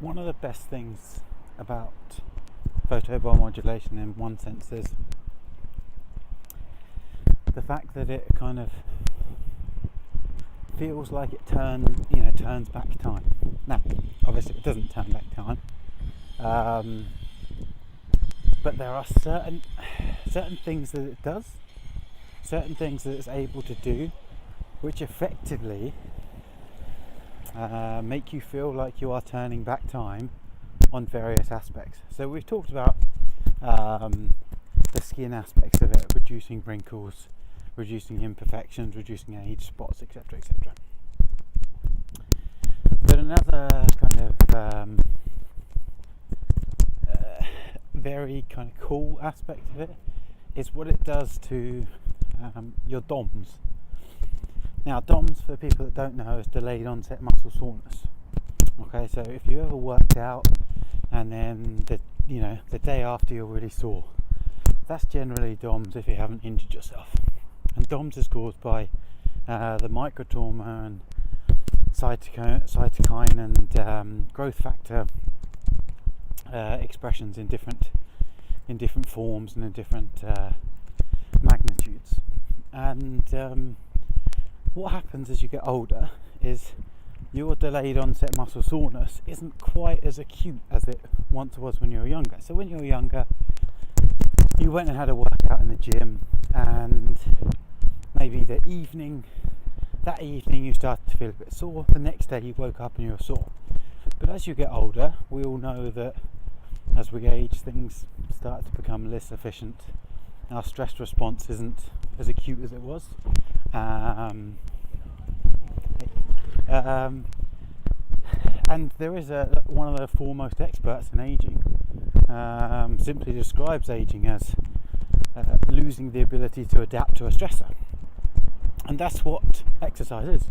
one of the best things about photobiomodulation in one sense is the fact that it kind of feels like it turns back time. Now, obviously it doesn't turn back time, but there are certain things that it does, certain things that it's able to do, which effectively make you feel like you are turning back time on various aspects. So we've talked about the skin aspects of it, reducing wrinkles, reducing imperfections, reducing age, spots, etc., etc. But another kind of very kind of cool aspect of it is what it does to your DOMS. Now, DOMS, for people that don't know, is delayed onset muscle soreness. Okay, so if you ever worked out and then the day after you're really sore, that's generally DOMS if you haven't injured yourself. And DOMS is caused by the microtrauma and cytokine and growth factor expressions in different forms and in different magnitudes. And what happens as you get older is your delayed onset muscle soreness isn't quite as acute as it once was when you were younger. So when you were younger, you went and had a workout in the gym, and maybe that evening you started to feel a bit sore. The next day you woke up and you were sore. But as you get older, we all know that as we age, things start to become less efficient. Our stress response isn't as acute as it was. And there is one of the foremost experts in aging simply describes aging as losing the ability to adapt to a stressor. And that's what exercise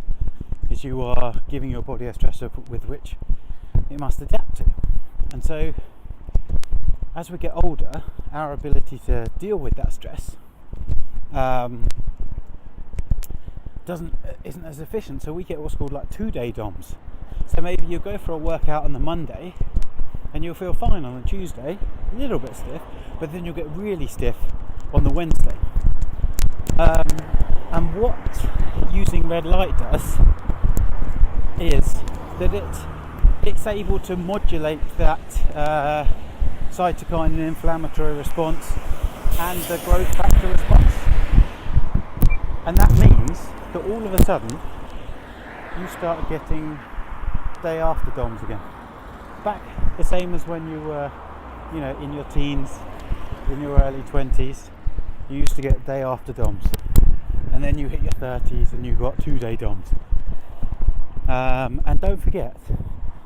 is you are giving your body a stressor with which it must adapt to. And so as we get older, our ability to deal with that stress isn't as efficient, so we get what's called like 2-day DOMS. So maybe you'll go for a workout on the Monday and you'll feel fine on the Tuesday, a little bit stiff, but then you'll get really stiff on the Wednesday. And what using red light does is that it's able to modulate that cytokine and inflammatory response and the growth factor response. And that means that all of a sudden you start getting day after DOMS again. Back the same as when you were, in your teens, in your early 20s, you used to get day after DOMS. And then you hit your 30s and you got 2-day DOMS. And don't forget,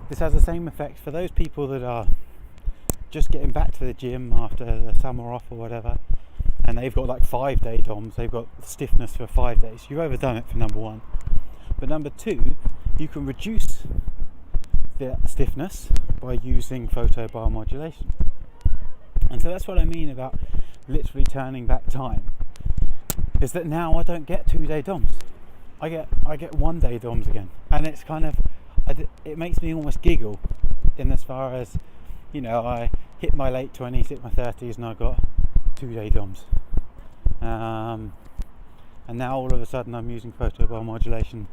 this has the same effect for those people that are just getting back to the gym after the summer off or whatever, and they've got like 5-day DOMS, they've got stiffness for 5 days. You've overdone it for number one. But number two, you can reduce the stiffness by using photobiomodulation. And so that's what I mean about literally turning back time, is that now I don't get 2-day DOMS. I get 1-day DOMS again. And it's kind of, it makes me almost giggle in as far as, I hit my late 20s, hit my 30s, and I got 2-day DOMS. And now all of a sudden I'm using photobiomodulation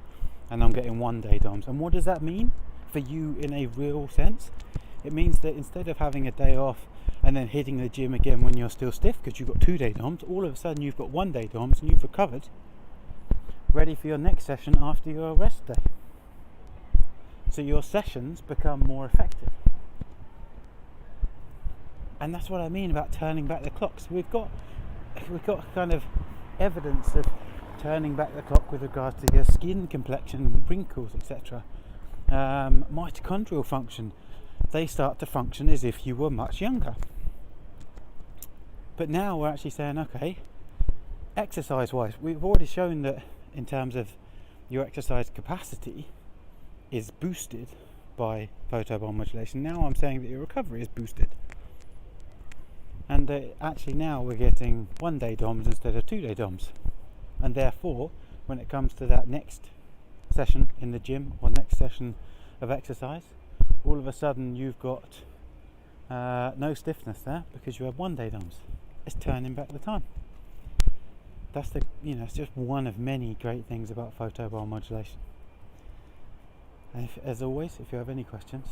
and I'm getting 1-day DOMS. And what does that mean for you in a real sense? It means that instead of having a day off and then hitting the gym again when you're still stiff because you've got 2-day DOMS, all of a sudden you've got 1-day DOMS and you've recovered, ready for your next session after your rest day. So your sessions become more effective. And that's what I mean about turning back the clock. So we've got kind of evidence of turning back the clock with regards to your skin complexion, wrinkles, etc. Mitochondrial function, they start to function as if you were much younger. But now we're actually saying, okay, exercise-wise, we've already shown that in terms of your exercise capacity is boosted by photobiomodulation. Now I'm saying that your recovery is boosted. And actually now we're getting 1-day DOMS instead of 2-day DOMS. And therefore, when it comes to that next session in the gym or next session of exercise, all of a sudden you've got no stiffness there because you have 1 day DOMs. It's turning back the time. That's it's just one of many great things about photobiomodulation. And as always, if you have any questions,